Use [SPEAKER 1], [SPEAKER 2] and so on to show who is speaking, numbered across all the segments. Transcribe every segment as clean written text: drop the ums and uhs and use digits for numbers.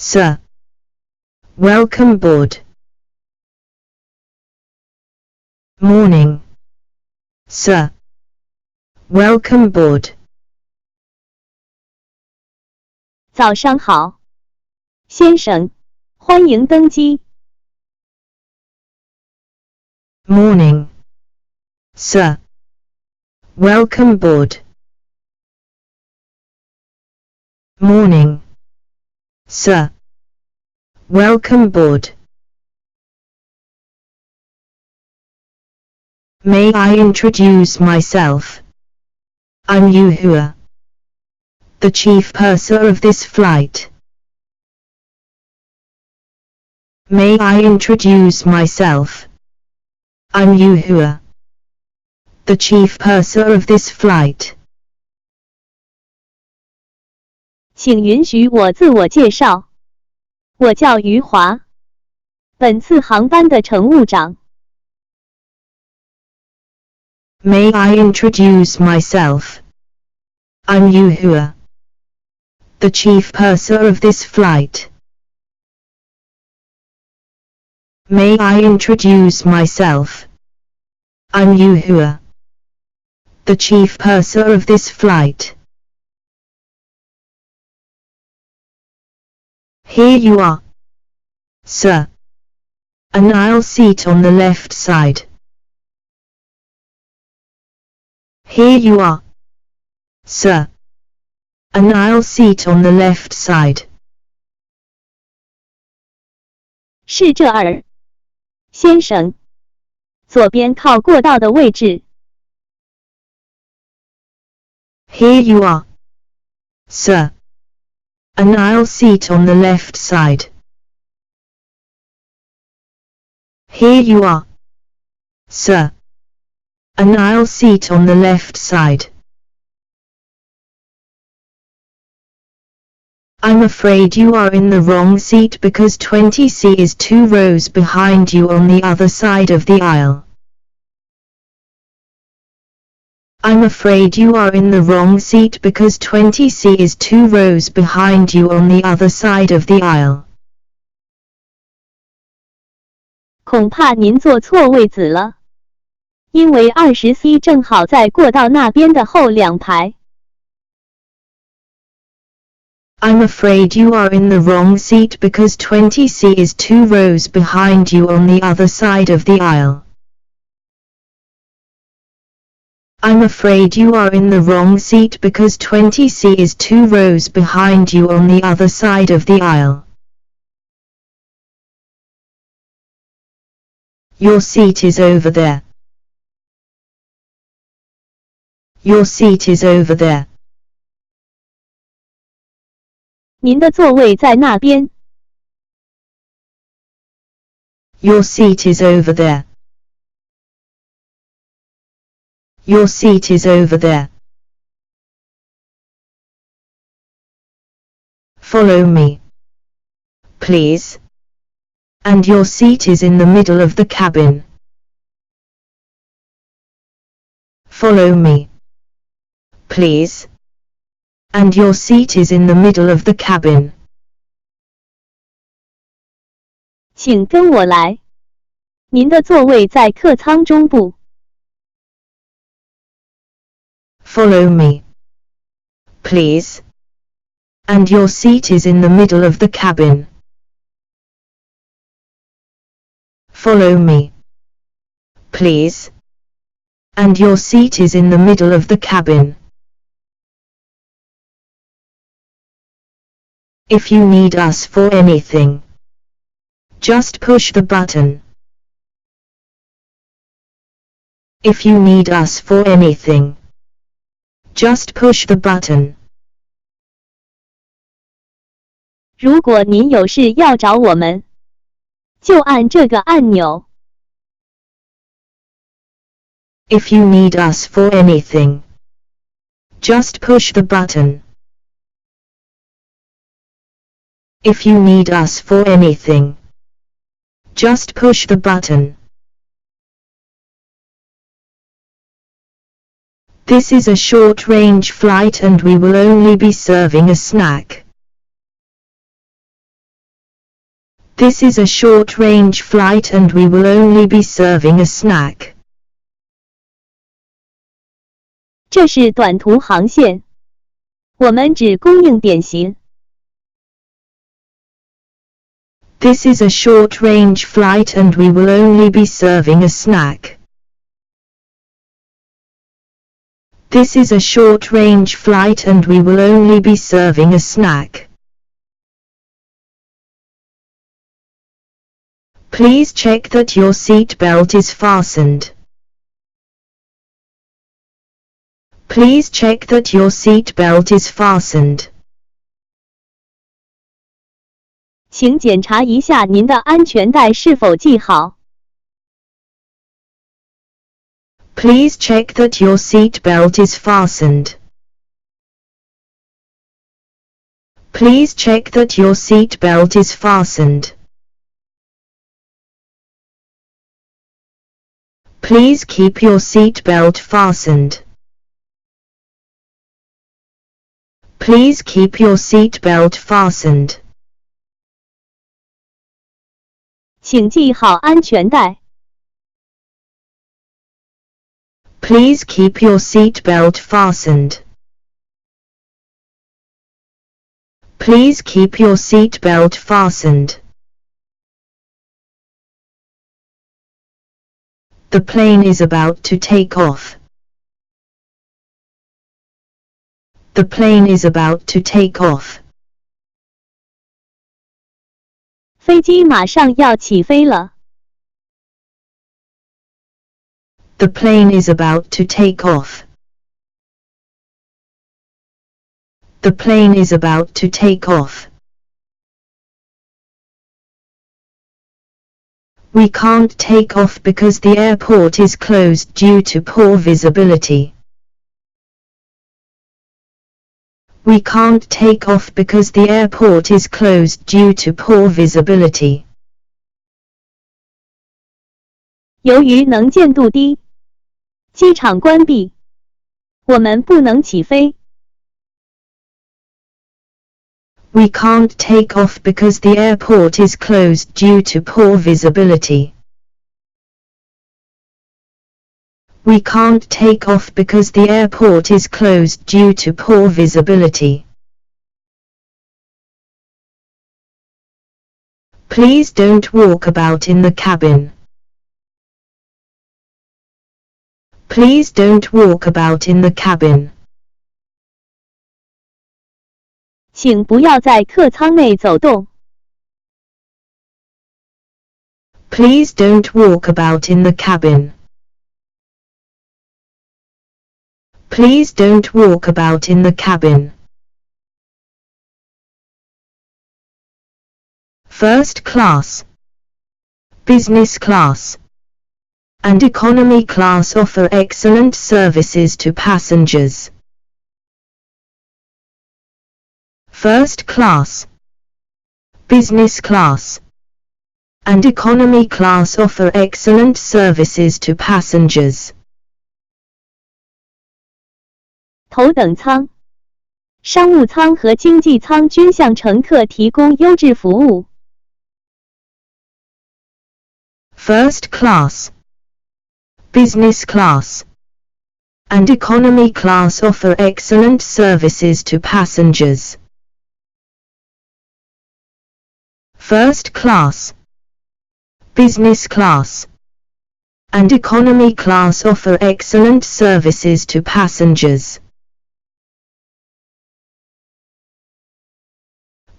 [SPEAKER 1] Sir. Welcome board. Morning. Sir. Welcome board.
[SPEAKER 2] 早上好，先生，欢迎登机。
[SPEAKER 1] Morning. Sir. Welcome board. Morning. Sir. Welcome board. May I introduce myself? I'm Yuhua, the chief purser of this flight. May I introduce myself? I'm Yuhua, the chief purser of this flight.
[SPEAKER 2] 请允许我自我介绍，我叫余华，本次航班的乘务长。
[SPEAKER 1] May I introduce myself? I'm Yuhua, the chief purser of this flight. May I introduce myself? I'm Yuhua, the chief purser of this flight. Here you are, sir. An aisle seat on the left side. Here you are, sir. An aisle seat on the left side.
[SPEAKER 2] 是这儿，先生，左边靠过道的位置。
[SPEAKER 1] Here you are, sir. An aisle seat on the left side. Here you are, sir. An aisle seat on the left side. I'm afraid you are in the wrong seat because 20C is 2 rows behind you on the other side of the aisle. I'm afraid you are in the wrong seat because 20C is 2 rows behind you on the other side of the aisle.
[SPEAKER 2] 恐怕您坐错位子了，因为20C 正好在过道那边的后2排。
[SPEAKER 1] I'm afraid you are in the wrong seat because 20C is 2 rows behind you on the other side of the aisle. I'm afraid you are in the wrong seat because 20C is 2 rows behind you on the other side of the aisle. Your seat is over there. Your seat is over there.
[SPEAKER 2] 您的座位在那边。
[SPEAKER 1] Your seat is over there. Your seat is over there. Follow me, please. And your seat is in the middle of the cabin. Follow me, please. And your seat is in the middle of the cabin.
[SPEAKER 2] 请跟我来，您的座位在客舱中部。
[SPEAKER 1] Follow me, please. And your seat is in the middle of the cabin. Follow me, please. And your seat is in the middle of the cabin. If you need us for anything, just push the button. If you need us for anything, just push the button.
[SPEAKER 2] 如果您有事要找我们，就按这个按钮。
[SPEAKER 1] If you need us for anything, just push the button. If you need us for anything, just push the button. This is a short-range flight and we will only be serving a snack. This is a short-range flight and we will only be serving a snack.
[SPEAKER 2] 这是短途航线，我们只供应点心。
[SPEAKER 1] This is a short-range flight and we will only be serving a snack. This is a short-range flight and we will only be serving a snack. Please check that your seat belt is fastened. Please check that your seat belt is fastened.
[SPEAKER 2] 请检查一下您的安全带是否系好。
[SPEAKER 1] Please check that your seat belt is fastened. Please check that your seat belt is fastened. Please keep your seat belt fastened. Please keep your seat belt fastened.
[SPEAKER 2] 请系好安全带。
[SPEAKER 1] Please keep your seat belt fastened. Please keep your seat belt fastened. The plane is about to take off. The plane is about to take off.
[SPEAKER 2] 飞机马上要起飞了。
[SPEAKER 1] The plane is about to take off. The plane is about to take off. We can't take off because the airport is closed due to poor visibility. We can't take off because the airport is closed due to poor visibility.
[SPEAKER 2] 由于能见度低，机场关闭，我们不能起飞。
[SPEAKER 1] We can't take off because the airport is closed due to poor visibility. We can't take off because the airport is closed due to poor visibility. Please don't walk about in the cabin. Please don't walk about in the cabin.
[SPEAKER 2] 请不要在客舱内走动。
[SPEAKER 1] Please don't walk about in the cabin. Please don't walk about in the cabin. First class, business class, and economy class offer excellent services to passengers. First class, business class, and economy class offer excellent services to passengers.
[SPEAKER 2] 头等舱、商务舱和经济舱均向乘客提供优质服务。
[SPEAKER 1] First class, business class, and economy class offer excellent services to passengers. First class, business class, and economy class offer excellent services to passengers.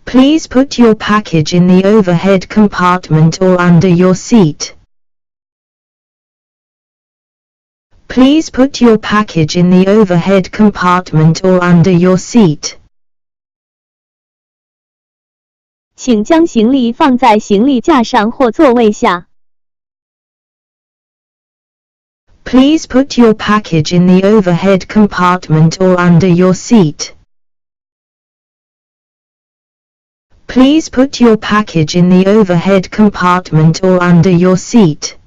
[SPEAKER 1] Please put your package in the overhead compartment or under your seat. Please put your package in the overhead compartment or under your seat.
[SPEAKER 2] 请将行李放在行李架上或座位下。
[SPEAKER 1] Please put your package in the overhead compartment or under your seat. Please put your package in the overhead compartment or under your seat.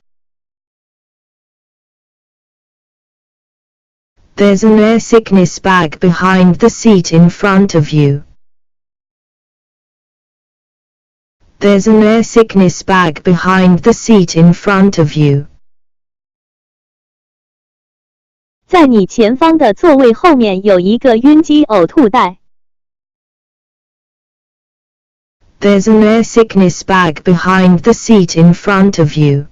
[SPEAKER 1] There's an air sickness bag behind the seat in front of you. There's an air sickness bag behind the seat in front of you.
[SPEAKER 2] 在你前方的座位后面有一个晕机呕吐袋。
[SPEAKER 1] There's an air sickness bag behind the seat in front of you.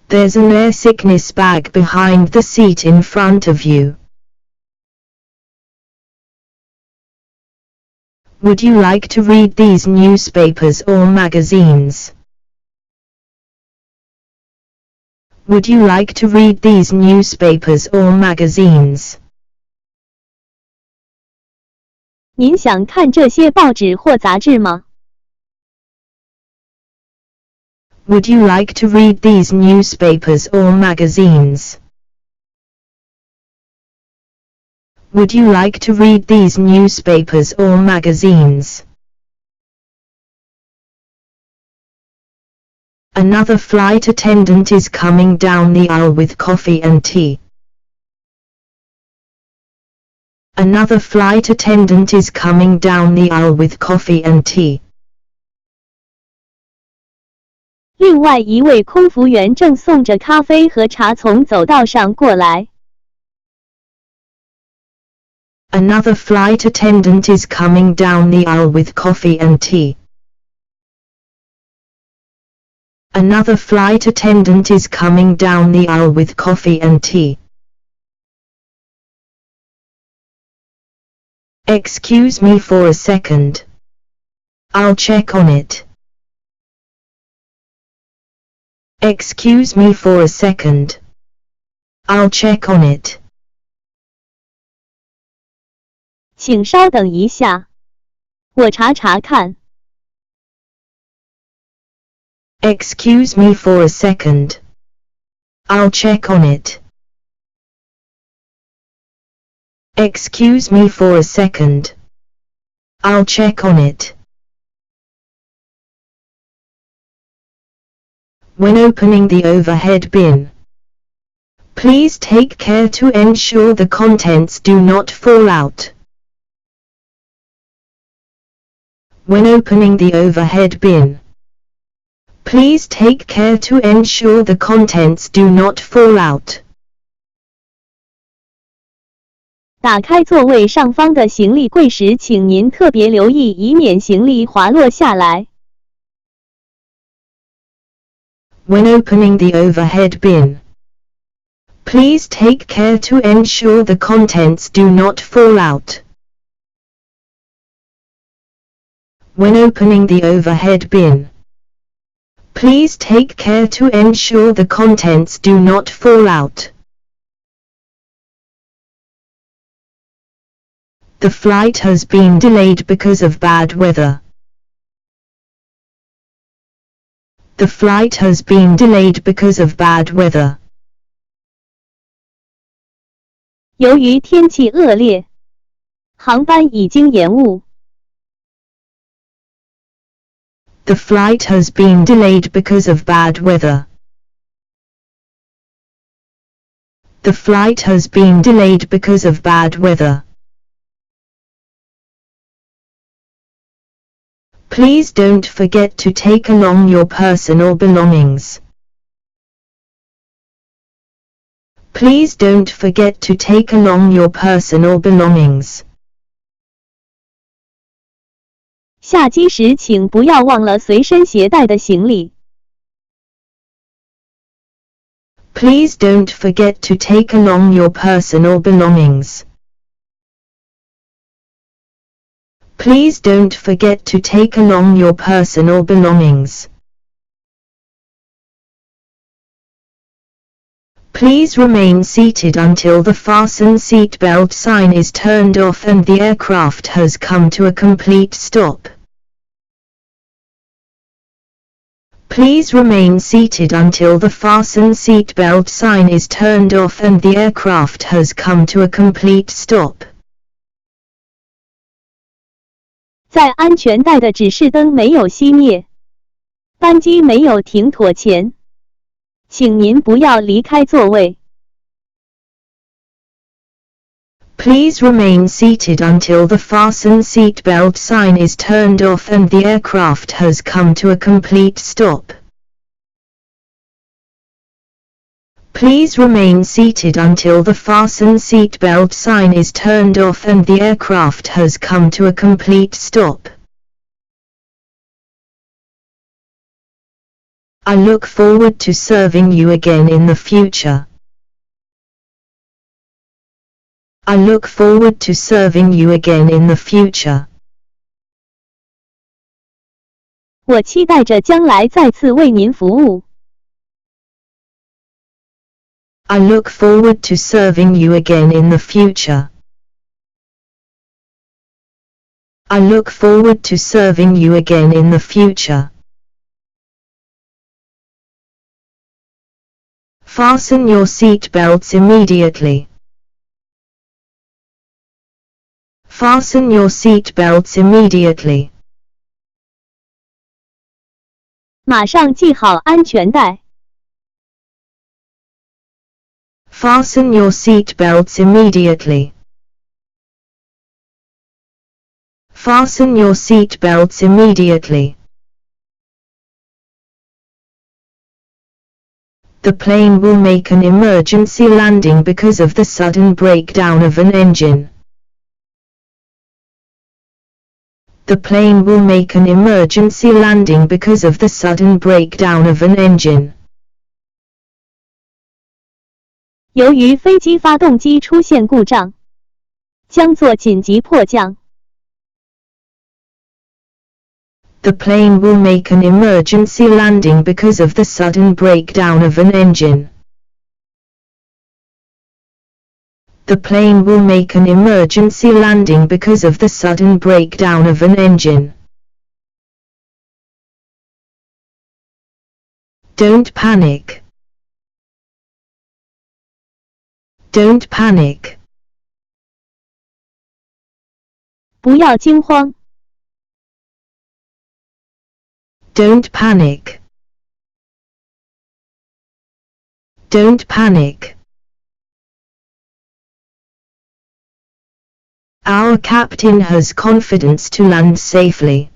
[SPEAKER 1] There's an air sickness bag behind the seat in front of you. Would you like to read these newspapers or magazines? Would you like to read these newspapers or magazines?
[SPEAKER 2] 您想看这些报纸或杂志吗？
[SPEAKER 1] Would you like to read these newspapers or magazines? Would you like to read these newspapers or magazines? Another flight attendant is coming down the aisle with coffee and tea. Another flight attendant is coming down the aisle with coffee and tea.
[SPEAKER 2] 另外一位空服员正送着咖啡和茶从走道上过来。
[SPEAKER 1] Another flight attendant is coming down the aisle with coffee and tea. Another flight attendant is coming down the aisle with coffee and tea. Excuse me for a second. I'll check on it. Excuse me for a second. I'll check on it.
[SPEAKER 2] 请稍等一下，我查查看。
[SPEAKER 1] Excuse me for a second. I'll check on it. Excuse me for a second. I'll check on it. When opening the overhead bin, please take care to ensure the contents do not fall out. When opening the overhead bin, please take care to ensure the contents do not fall out.
[SPEAKER 2] 打开座位上方的行李柜时，请您特别留意，以免行李滑落下来。
[SPEAKER 1] When opening the overhead bin, please take care to ensure the contents do not fall out. When opening the overhead bin, please take care to ensure the contents do not fall out. The flight has been delayed because of bad weather. The flight has been delayed because of bad weather.
[SPEAKER 2] 由于天气恶劣，航班已经延误。
[SPEAKER 1] The flight has been delayed because of bad weather. The flight has been delayed because of bad weather. Please don't forget to take along your personal belongings. Please don't forget to take along your personal belongings.
[SPEAKER 2] 下机时请不要忘了随身携带的行李。
[SPEAKER 1] Please don't forget to take along your personal belongings. Please don't forget to take along your personal belongings. Please remain seated until the fasten seatbelt sign is turned off and the aircraft has come to a complete stop. Please remain seated until the fasten seatbelt sign is turned off and the aircraft has come to a complete stop.
[SPEAKER 2] 在安全带的指示灯没有熄灭，班机没有停妥前，请您不要离开座位。
[SPEAKER 1] Please remain seated until the fasten seatbelt sign is turned off and the aircraft has come to a complete stop. Please remain seated until the fasten seatbelt sign is turned off and the aircraft has come to a complete stop. I look forward to serving you again in the future. I look forward to serving you again in the future.
[SPEAKER 2] 我期待着将来再次为您服务。
[SPEAKER 1] I look forward to serving you again in the future. I look forward to serving you again in the future. Fasten your seat belts immediately. Fasten your seat belts immediately.
[SPEAKER 2] 马上系好安全带。
[SPEAKER 1] Fasten your seat belts immediately. Fasten your seat belts immediately. The plane will make an emergency landing because of the sudden breakdown of an engine. The plane will make an emergency landing because of the sudden breakdown of an engine.
[SPEAKER 2] 由于飞机发动机出现故障，将做紧急迫降。
[SPEAKER 1] The plane will make an emergency landing because of the sudden breakdown of an engine. The plane will make an emergency landing because of the sudden breakdown of an engine. Don't panic. Don't panic.
[SPEAKER 2] 不要惊慌。
[SPEAKER 1] Don't panic. Don't panic. Our captain has confidence to land safely.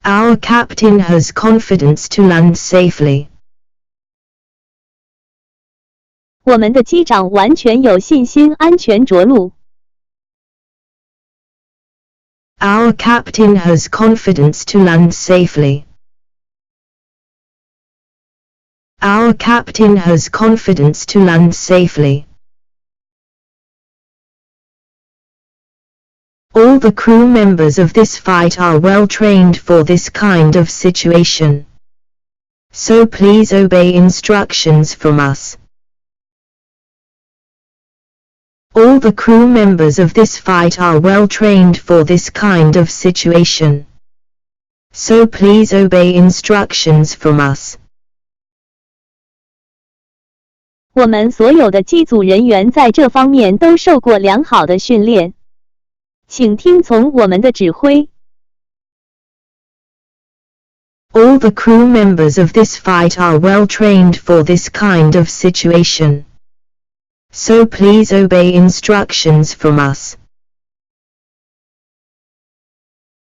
[SPEAKER 1] Our captain has confidence to land safely.
[SPEAKER 2] 我们的机长完全有信心安全着陆。
[SPEAKER 1] Our captain has confidence to land safely. Our captain has confidence to land safely. All the crew members of this flight are well trained for this kind of situation. So please obey instructions from us. All the crew members of this flight are well trained for this kind of situation. So please obey instructions from us.
[SPEAKER 2] 我们所有的机组人员在这方面都受过良好的训练，请听从我们的指挥。
[SPEAKER 1] All the crew members of this flight are well trained for this kind of situation. So please obey instructions from us.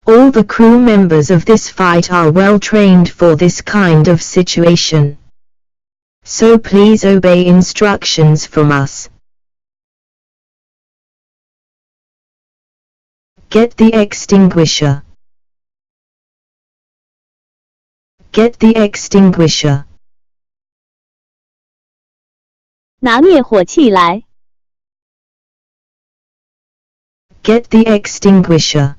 [SPEAKER 1] All the crew members of this flight are well trained for this kind of situation. So please obey instructions from us. Get the extinguisher. Get the extinguisher.
[SPEAKER 2] 拿灭火器来。
[SPEAKER 1] Get the extinguisher.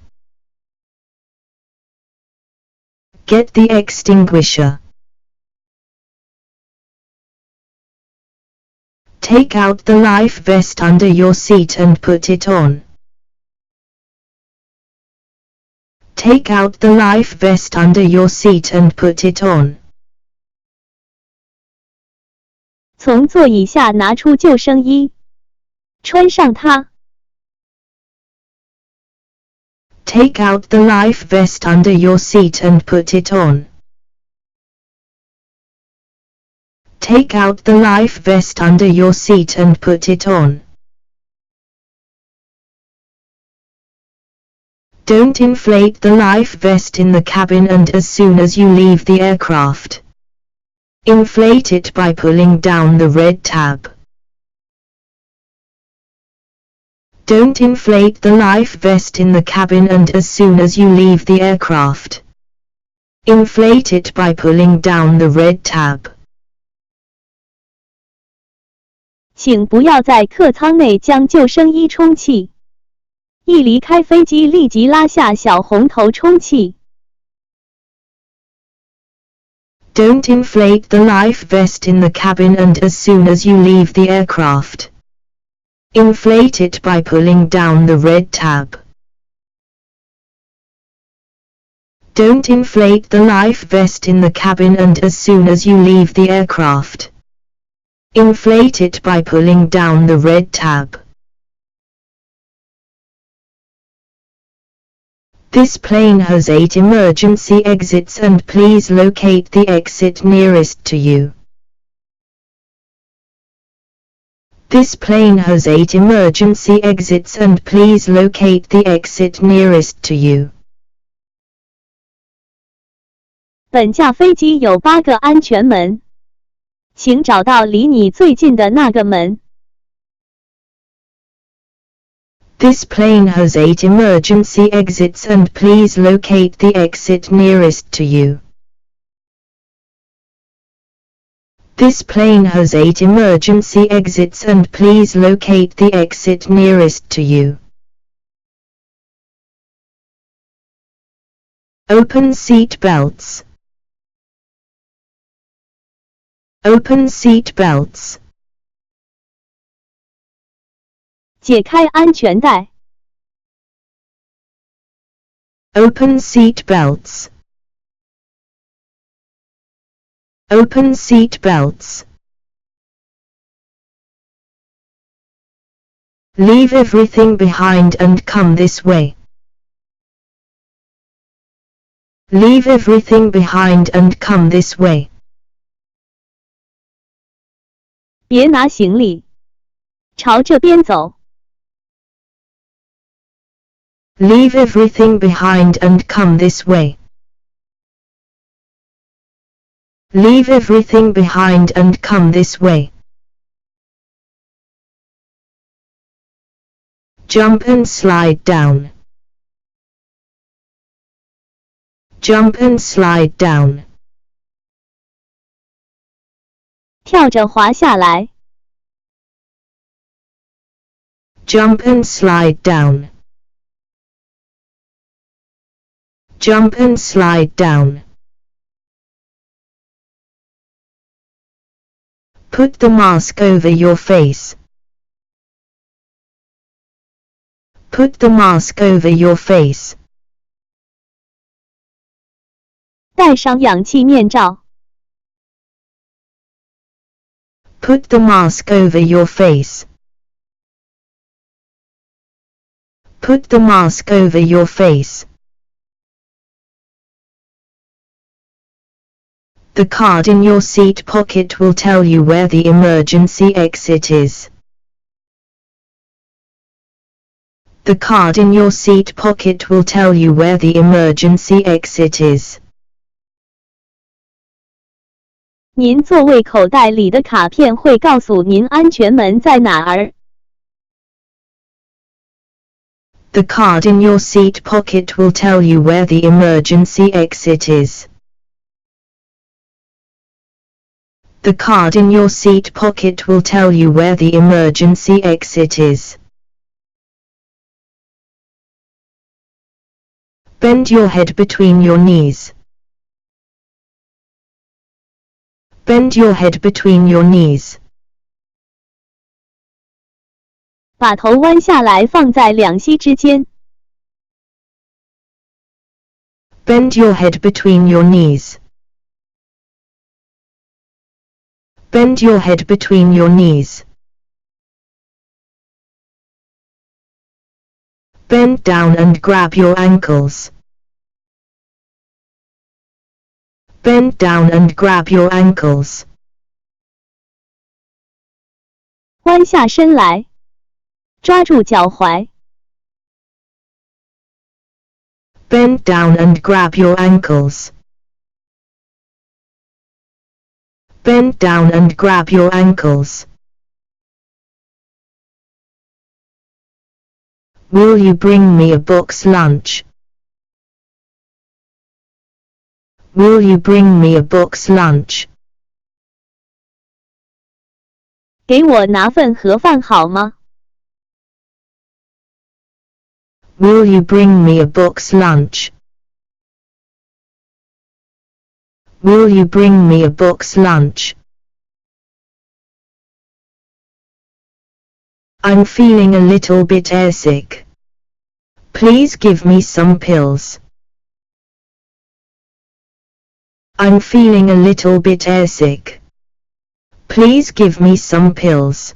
[SPEAKER 1] Get the extinguisher. Take out the life vest under your seat and put it on. Take out the life vest under your seat and put it on.
[SPEAKER 2] 从座椅下拿出救生衣，穿上它。
[SPEAKER 1] Take out the life vest under your seat and put it on. Take out the life vest under your seat and put it on. Don't inflate the life vest in the cabin and as soon as you leave the aircraft. Inflate it by pulling down the red tab. Don't inflate the life vest in the cabin and as soon as you leave the aircraft. Inflate it by pulling down the red tab.
[SPEAKER 2] 请不要在客舱内将救生衣充气。一离开飞机立即拉下小红头充气。
[SPEAKER 1] Don't inflate the life vest in the cabin and as soon as you leave the aircraft. Inflate it by pulling down the red tab. Don't inflate the life vest in the cabin and as soon as you leave the aircraft. Inflate it by pulling down the red tab. This plane has 8 emergency exits and please locate the exit nearest to you. This plane has 8 emergency exits and please locate the exit nearest to you.
[SPEAKER 2] 本架飞机有8个安全门，请找到离你最近的那个门。
[SPEAKER 1] This plane has 8 emergency exits and please locate the exit nearest to you. This plane has 8 emergency exits and please locate the exit nearest to you. Open seat belts. Open seat belts.
[SPEAKER 2] 解开安全带。
[SPEAKER 1] Open seat belts. Open seat belts. Leave everything behind and come this way. Leave everything behind and come this way.
[SPEAKER 2] 别拿行李，朝这边走。
[SPEAKER 1] Leave everything behind and come this way. Leave everything behind and come this way. Jump and slide down. Jump and slide down.
[SPEAKER 2] 跳着滑下来。
[SPEAKER 1] Jump and slide down. Jump and slide down. Put the mask over your face. Put the mask over your face.
[SPEAKER 2] 戴上氧气面罩。
[SPEAKER 1] Put the mask over your face. Put the mask over your face. The card in your seat pocket will tell you where the emergency exit is. The card in your seat pocket will tell you where the emergency exit is.
[SPEAKER 2] 您座位口袋里的卡片会告诉您安全门在哪儿。
[SPEAKER 1] The card in your seat pocket will tell you where the emergency exit is. The card in your seat pocket will tell you where the emergency exit is. Bend your head between your knees. Bend your head between your knees.
[SPEAKER 2] 把头弯下来放在两膝之间。
[SPEAKER 1] Bend your head between your knees. Bend your head between your knees. Bend down and grab your ankles. Bend down and grab your ankles.
[SPEAKER 2] 弯下身来，抓住脚踝。
[SPEAKER 1] Bend down and grab your ankles. Bend down and grab your ankles. Will you bring me a box lunch? Will you bring me a box lunch?
[SPEAKER 2] 给我拿份盒饭好吗？
[SPEAKER 1] Will you bring me a box lunch? Will you bring me a box lunch? I'm feeling a little bit airsick. Please give me some pills. I'm feeling a little bit airsick. Please give me some pills.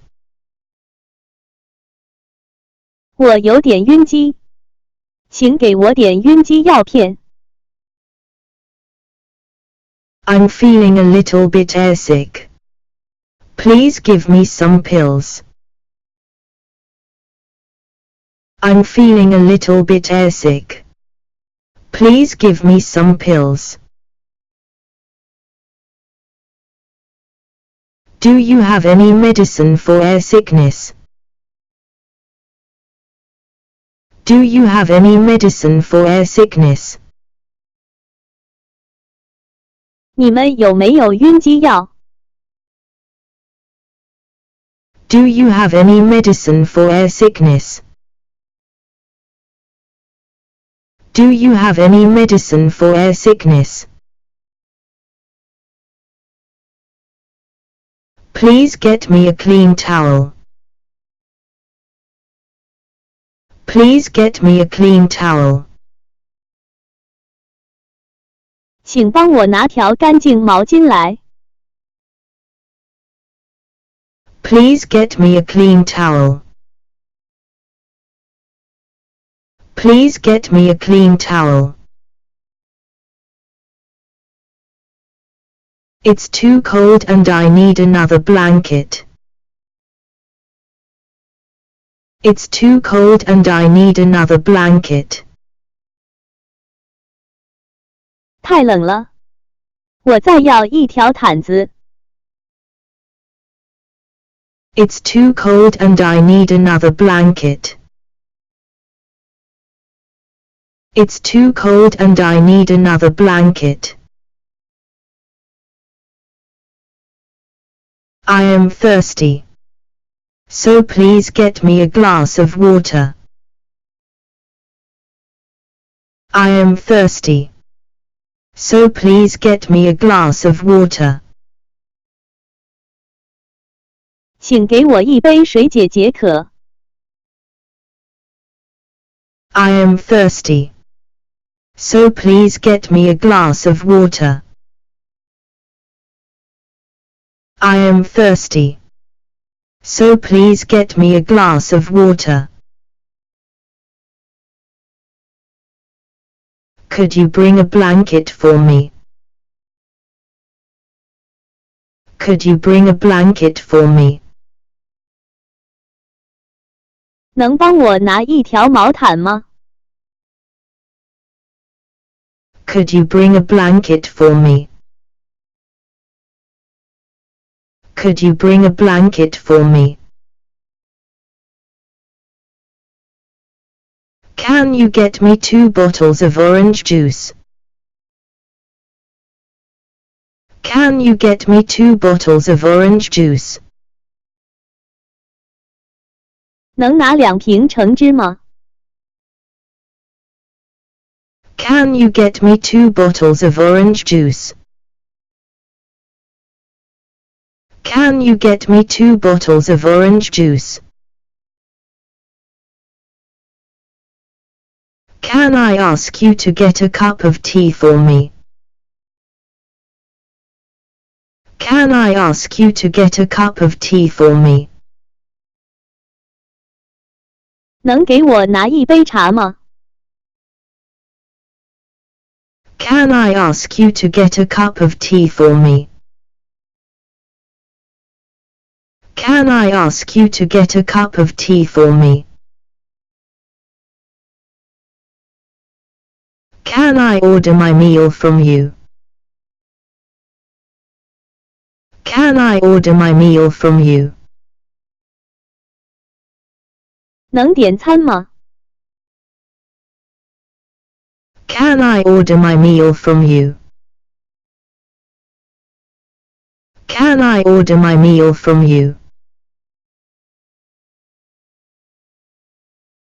[SPEAKER 2] 我有点晕机，请给我点晕机药片。
[SPEAKER 1] I'm feeling a little bit airsick. Please give me some pills. I'm feeling a little bit airsick. Please give me some pills. Do you have any medicine for air sickness? Do you have any medicine for air sickness?
[SPEAKER 2] 你们有没有晕机药？
[SPEAKER 1] Do you have any medicine for air sickness? Do you have any medicine for air sickness? Please get me a clean towel. Please get me a clean towel.
[SPEAKER 2] 请帮我拿条干净毛巾来。
[SPEAKER 1] Please get me a clean towel. Please get me a clean towel. It's too cold and I need another blanket. It's too cold and I need another blanket.
[SPEAKER 2] 太冷了，我再要一条毯子。
[SPEAKER 1] It's too cold and I need another blanket. It's too cold and I need another blanket. I am thirsty. So please get me a glass of water. I am thirsty. So please get me a glass of water.
[SPEAKER 2] 请给我一杯水解解渴。
[SPEAKER 1] I am thirsty. So please get me a glass of water. I am thirsty. So please get me a glass of water. Could you bring a blanket for me? Could you bring a blanket for me?
[SPEAKER 2] 能帮我拿一条毛毯吗？
[SPEAKER 1] Could you bring a blanket for me? Could you bring a blanket for me? Can you get me 2 bottles of orange juice? Can you get me 2 bottles of orange juice?
[SPEAKER 2] 能拿2瓶橙汁吗？
[SPEAKER 1] Can you get me 2 bottles of orange juice? Can you get me 2 bottles of orange juice? Can I ask you to get a cup of tea for me? Can I ask you to get a cup of tea for me?
[SPEAKER 2] 能给我拿一杯茶吗？
[SPEAKER 1] Can I ask you to get a cup of tea for me? Can I ask you to get a cup of tea for me? Can I order my meal from you? Can I order my meal from you?
[SPEAKER 2] 能点餐吗？
[SPEAKER 1] Can I order my meal from you? Can I order my meal from you?